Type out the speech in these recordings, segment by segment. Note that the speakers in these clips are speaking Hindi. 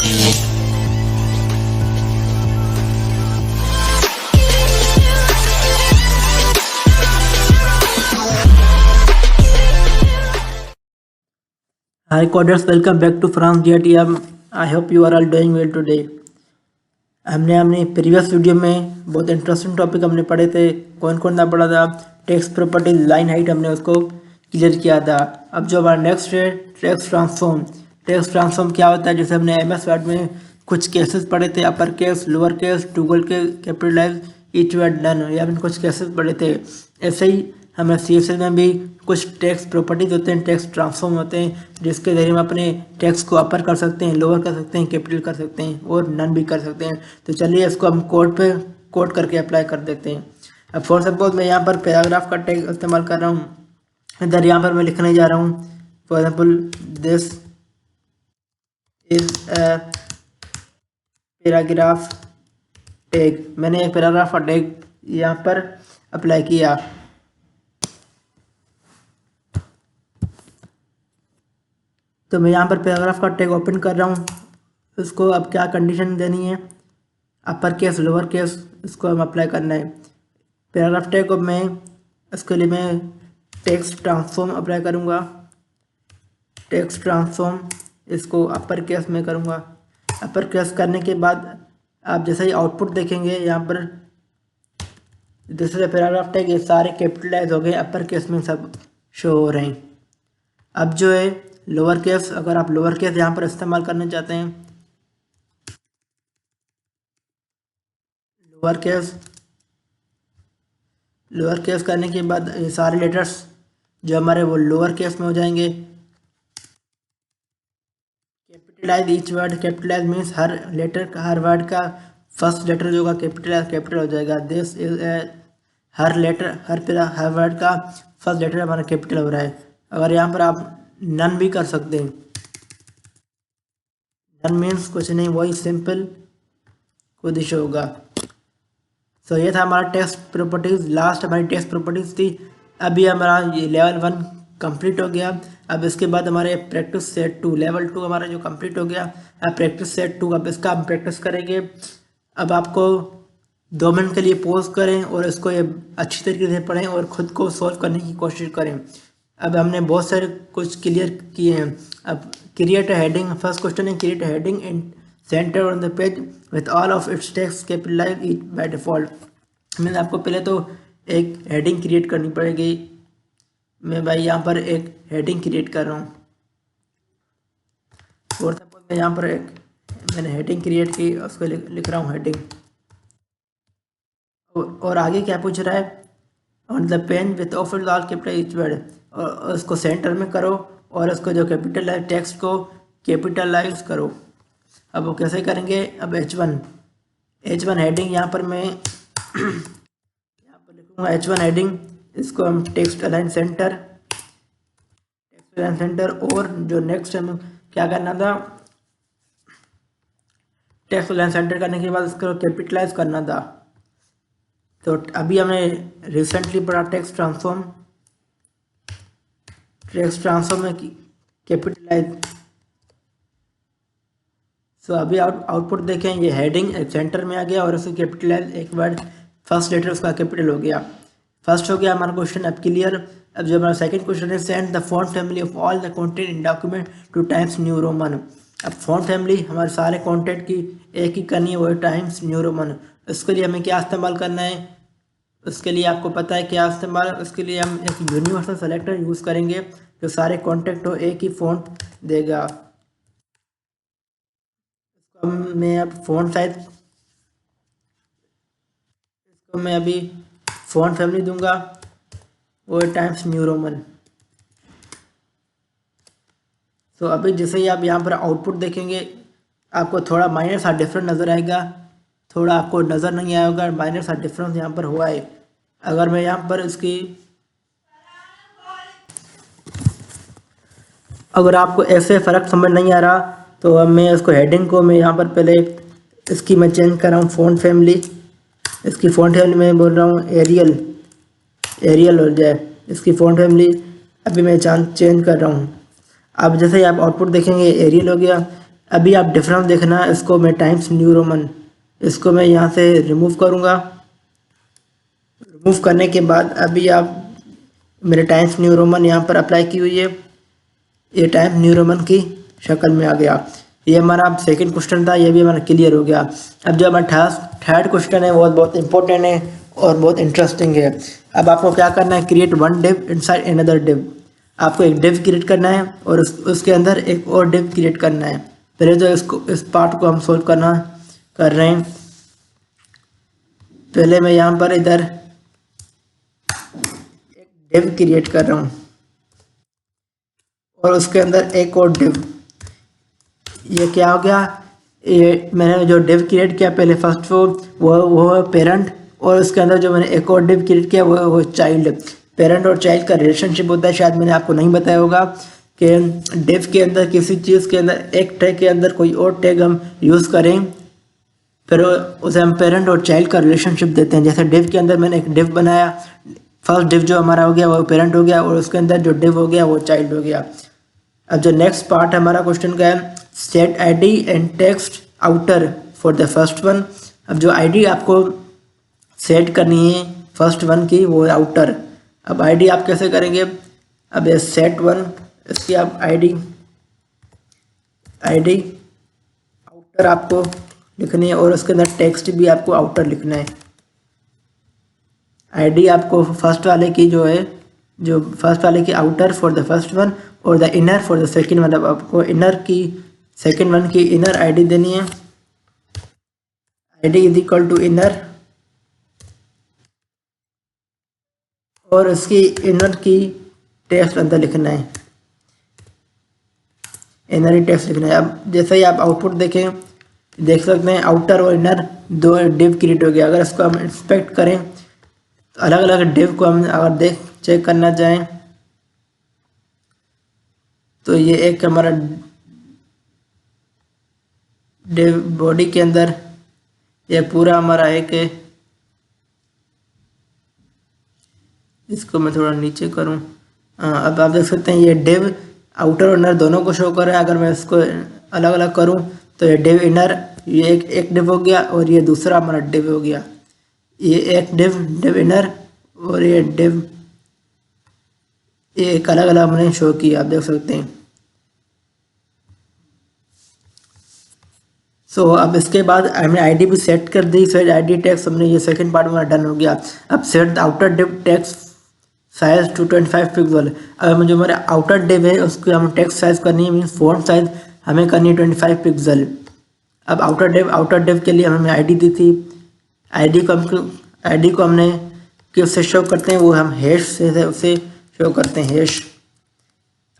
Hi coders, welcome back to France DRTM. I hope you are all doing well today. हमने अपनी प्रीवियस वीडियो में बहुत इंटरेस्टिंग टॉपिक हमने पढ़े थे। कौन कौन सा पढ़ा था? टेक्स्ट प्रॉपर्टीज, लाइन हाइट, हमने उसको क्लियर किया था। अब जो हमारा नेक्स्ट है टेक्स्ट ट्रांसफॉर्म। टेक्स्ट ट्रांसफॉर्म क्या होता है? जैसे हमने MS वर्ड में कुछ केसेस पढ़े थे, upper case, lower case, toggle के, कैपिटलाइज, ईच वर्ड, नन, या फिर कुछ केसेस पढ़े थे। ऐसे ही हमें CSS में भी कुछ टेक्स्ट प्रॉपर्टीज होते हैं, टेक्स्ट ट्रांसफॉर्म होते हैं, जिसके जरिए हम अपने टेक्स्ट को अपर कर सकते हैं, लोअर कर सकते हैं, कैपिटल कर सकते हैं और नन भी कर सकते हैं। तो चलिए इसको हम कोड करके अप्लाई कर देते हैं। अब फॉर सपोज मैं यहाँ पर पैराग्राफ का टैग इस्तेमाल कर रहा हूँ। इधर यहाँ पर मैं लिखने जा रहा हूँ, for example this is a paragraph tag. मैंने एक पैराग्राफ का टैग यहाँ पर अप्लाई किया। तो मैं यहाँ पर पैराग्राफ का टैग ओपन कर रहा हूँ। इसको अब क्या कंडीशन देनी है? अपर केस, लोअर केस, इसको हम अप्लाई करना है। पैराग्राफ टैग को मैं इसके लिए मैं टेक्स्ट ट्रांसफॉर्म अप्लाई करूँगा। टेक्स्ट ट्रांसफॉर्म इसको अपर केस में करूँगा। अपर केस करने के बाद आप जैसे ही आउटपुट देखेंगे, यहाँ पर दूसरे पैराग्राफ टैग ये सारे कैपिटलाइज हो गए, अपर केस में सब शो हो रहे हैं। अब जो है लोअर केस, अगर आप लोअर केस यहाँ पर इस्तेमाल करना चाहते हैं, लोअर केस करने के बाद ये सारे लेटर्स जो हमारे वो लोअर केस में हो जाएंगे। Capitalise each word, capitalise means हर लेटर का, हर वर्ड का फर्स्ट लेटर जो होगा कैपिटल हो जाएगा। दिस इज हर लेटर, हर वर्ड का फर्स्ट लेटर हमारा कैपिटल हो रहा है। अगर यहाँ पर आप नन भी कर सकते हैं। नन मीन्स कुछ नहीं, वही सिंपल खुद ही शो होगा। सो ये था हमारा टेक्स्ट प्रॉपर्टीज। लास्ट हमारी टेक्स्ट प्रॉपर्टीज थी। अभी हमारा ये लेवल 1 कंप्लीट हो गया। अब इसके बाद हमारे प्रैक्टिस सेट 2, लेवल 2 हमारा जो कंप्लीट हो गया। अब प्रैक्टिस सेट 2, अब इसका हम प्रैक्टिस करेंगे। अब आपको 2 मिनट के लिए पॉज करें और इसको ये अच्छी तरीके से पढ़ें और ख़ुद को सॉल्व करने की कोशिश करें। अब हमने बहुत सारे कुछ क्लियर किए हैं। अब create a heading, first question है create a heading in centre on the page with all of its text capitalised each by default. मैंने आपको पहले तो एक हेडिंग क्रिएट करनी पड़ेगी। मैं भाई यहाँ पर एक हेडिंग क्रिएट कर रहा हूँ। और सपोज मैं यहाँ पर मैंने हेडिंग क्रिएट की, उसको लिख रहा हूँ हेडिंग। और आगे क्या पूछ रहा है? On the pen with offer all capital each word, और उसको सेंटर में करो और उसको जो कैपिटल टेक्स्ट को कैपिटलाइज करो। अब वो कैसे करेंगे? अब H1 हेडिंग यहाँ पर मैं यहाँ पर लिखूँगा H1 हेडिंग। इसको हम टेक्स्ट अलाइन सेंटर, और जो नेक्स्ट हमें क्या करना था, टेक्स्ट अलाइन सेंटर करने के बाद इसको कैपिटलाइज करना था। तो अभी हमने रिसेंटली पढ़ा टेक्स्ट ट्रांसफॉर्म में कैपिटलाइज। सो अभी आउटपुट देखें, ये हेडिंग सेंटर में आ गया और उसको कैपिटलाइज, एक वर्ड फर्स्ट लेटर उसका कैपिटल हो गया। फर्स्ट हो गया हमारा क्वेश्चन अब क्लियर। अब जो हमारा सेकंड क्वेश्चन है, send the font family of all the content in document two times new Roman. अब फॉन्ट फैमिली हमारे सारे कंटेंट की एक ही करनी है, वो टाइम्स न्यू रोमन। इसके लिए हमें क्या इस्तेमाल करना है? उसके लिए आपको पता है क्या इस्तेमाल? उसके लिए हम एक यूनिवर्सल सेलेक्टर यूज़ करेंगे जो सारे कॉन्टेक्ट हो एक ही फॉन्ट देगा। इसको मैं अब फॉन्ट साइज, इसको मैं अभी फॉन्ट फैमिली दूंगा वो टाइम्स न्यू रोमन। तो अभी जैसे ही आप यहाँ पर आउटपुट देखेंगे, आपको थोड़ा माइनर सा डिफरेंस नज़र आएगा, थोड़ा आपको नज़र नहीं आएगा, माइनर सा डिफरेंस यहाँ पर हुआ है। अगर मैं यहाँ पर इसकी, अगर आपको ऐसे फ़र्क समझ नहीं आ रहा तो अब मैं इसको हेडिंग को मैं यहाँ पर पहले इसकी मैं चेंज कर रहा हूँ फ़ॉन्ट फैमिली। इसकी फ़ॉन्ट फैमिली में बोल रहा हूँ एरियल हो जाए इसकी फ़ॉन्ट फैमिली। अभी मैं चेंज कर रहा हूँ। अब जैसे ही आप आउटपुट देखेंगे एरियल हो गया। अभी आप डिफरेंस देखना, इसको मैं टाइम्स न्यू रोमन, इसको मैं यहाँ से रिमूव करूँगा। रिमूव करने के बाद अभी आप मेरे टाइम्स न्यू रोमन यहाँ पर अप्लाई की हुई है, ये टाइम्स न्यू रोमन की शक्ल में आ गया। ये हमारा सेकंड क्वेश्चन था, ये भी हमारा क्लियर हो गया। अब जो हमारा थर्ड क्वेश्चन है वो बहुत इंपॉर्टेंट है और बहुत इंटरेस्टिंग है। अब आपको क्या करना है, create one div inside another div. आपको एक डिव क्रिएट करना है और उसके अंदर एक और डिव क्रिएट करना है। पहले तो इस पार्ट को हम सोल्व कर रहे हैं। पहले मैं यहाँ पर इधर एक डिव क्रिएट कर रहा हूँ और उसके अंदर एक और डिव। ये क्या हो गया, ये मैंने जो डिव क्रिएट किया पहले फर्स्ट वो पेरेंट, और उसके अंदर जो मैंने एक और डिव क्रिएट किया वो चाइल्ड। पेरेंट और चाइल्ड का रिलेशनशिप होता है, शायद मैंने आपको नहीं बताया होगा कि डिव के अंदर किसी चीज़ के अंदर एक टैग के अंदर कोई और टैग हम यूज़ करें फिर उसे हम पेरेंट और चाइल्ड का रिलेशनशिप देते हैं। जैसे डिव के अंदर मैंने एक डिव बनाया, फर्स्ट डिव जो हमारा हो गया वो पेरेंट हो गया और उसके अंदर जो डिव हो गया वो चाइल्ड हो गया। अब जो नेक्स्ट पार्ट हमारा क्वेश्चन का है, set ID and text outer for the first one. अब जो आईडी आपको सेट करनी है फर्स्ट वन की वो है आउटर। अब आईडी आप कैसे करेंगे, अब ये सेट वन, इसकी आप आईडी आउटर आपको लिखनी है और उसके अंदर टेक्स्ट भी आपको आउटर लिखना है। आईडी आपको फर्स्ट वाले की जो है, जो फर्स्ट वाले की outer for the first one और the inner for the second one. अब आपको इनर की सेकंड वन की इनर आईडी देनी है। ID is equal to inner और उसकी इनर की टेक्स्ट अंदर लिखना है, इनर ही टेक्स्ट लिखना है। अब जैसे ही आप आउटपुट देख सकते हैं आउटर और इनर दो डिव क्रिएट हो गया। अगर इसको हम इंस्पेक्ट करें तो अलग अलग डिव को हम अगर चेक करना चाहें तो ये एक हमारा डिव बॉडी के अंदर ये पूरा हमारा है कि इसको मैं थोड़ा नीचे करूं। अब आप देख सकते हैं ये डिव आउटर और इनर दोनों को शो कर रहा है। अगर मैं इसको अलग अलग करूं तो ये डिव इनर, ये एक डिव हो गया और ये दूसरा हमारा डिव हो गया। ये एक डिव इनर और ये डिव, ये एक अलग अलग हमने शो किया, आप देख सकते हैं। सो अब इसके बाद हमने आईडी भी सेट कर दी। सेट आईडी टेक्स्ट हमने, ये सेकंड पार्ट में डन हो गया। अब set the outer div text size to 25 pixel. अब जो हमारे आउटर डिव है उसको हम टेक्स्ट साइज करनी है, मीन्स फॉन्ट साइज हमें करनी है 25 पिक्सल। अब आउटर डिव के लिए हमें आईडी दी थी। आईडी को हमने किससे शो करते हैं, वो हम हैश से उसे शो करते हैं, हैश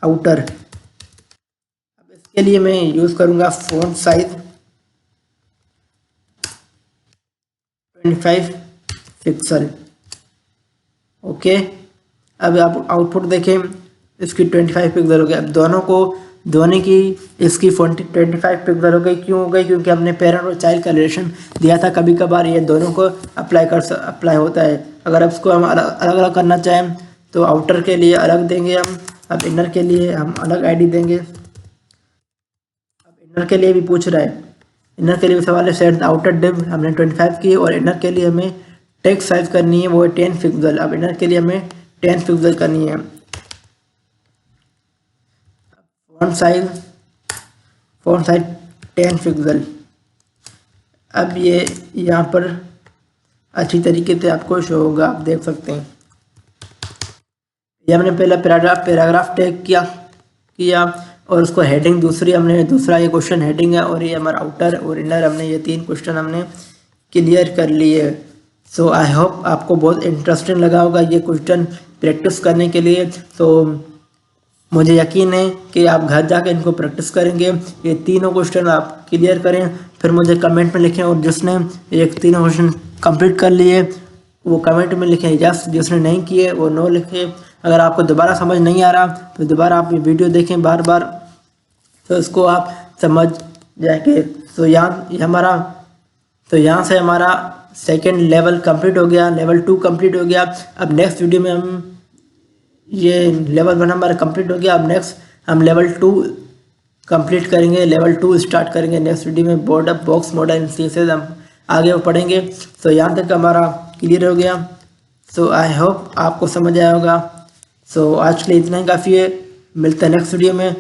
आउटर। अब इसके लिए मैं यूज़ करूँगा फॉन्ट साइज 25 पिक्सल। ओके, अब आप आउटपुट देखें, इसकी 25 पिक्सल हो गया। अब दोनों की इसकी 25 पिक्सल हो गई। क्यों हो गई, क्योंकि हमने पेरेंट और चाइल्ड का रिलेशन दिया था। कभी कभार ये दोनों को अप्लाई होता है। अगर इसको हम अलग अलग करना चाहें तो आउटर के लिए अलग देंगे हम, अब इनर के लिए हम अलग आईडी देंगे। अब इनर के लिए भी पूछ रहा है, इनर के लिए भी सवाल है। सेट आउटर डिव हमने 25 की और इनर के लिए हमें टेक्स्ट साइज करनी है, वो है 10 पिक्सल। अब इनर के लिए हमें 10 पिक्सल करनी है। Font size 10 pixel. अब ये यहाँ पर अच्छी तरीके से आपको शो होगा, आप देख सकते हैं। ये हमने पहला पैराग्राफ टैग किया और उसको हेडिंग दूसरा ये क्वेश्चन हेडिंग है और ये हमारा आउटर और इनर, हमने ये 3 क्वेश्चन हमने क्लियर कर लिए। सो आई होप आपको बहुत इंटरेस्टिंग लगा होगा ये क्वेश्चन प्रैक्टिस करने के लिए। तो मुझे यकीन है कि आप घर जाकर इनको प्रैक्टिस करेंगे। ये तीनों क्वेश्चन आप क्लियर करें, फिर मुझे कमेंट में लिखें। और जिसने ये तीनों क्वेश्चन कंप्लीट कर लिए वो कमेंट में लिखें यस, जिसने नहीं किए वो नो लिखे। अगर आपको दोबारा समझ नहीं आ रहा तो दोबारा आप ये वीडियो देखें बार बार, तो इसको आप समझ जाएंगे। तो यहाँ से हमारा सेकेंड लेवल कंप्लीट हो गया, लेवल 2 कंप्लीट हो गया। अब नेक्स्ट वीडियो में हम ये लेवल 1 हमारा कंप्लीट हो गया। अब नेक्स्ट हम लेवल 2 कंप्लीट करेंगे, लेवल 2 स्टार्ट करेंगे नेक्स्ट वीडियो में। Board of box model series हम आगे पढ़ेंगे। सो यहाँ तक हमारा क्लियर हो गया। सो आई होप आपको समझ आया होगा। सो आज के लिए इतना ही काफ़ी है। मिलते हैं नेक्स्ट वीडियो में।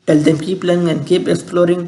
Till then keep learning and keep exploring.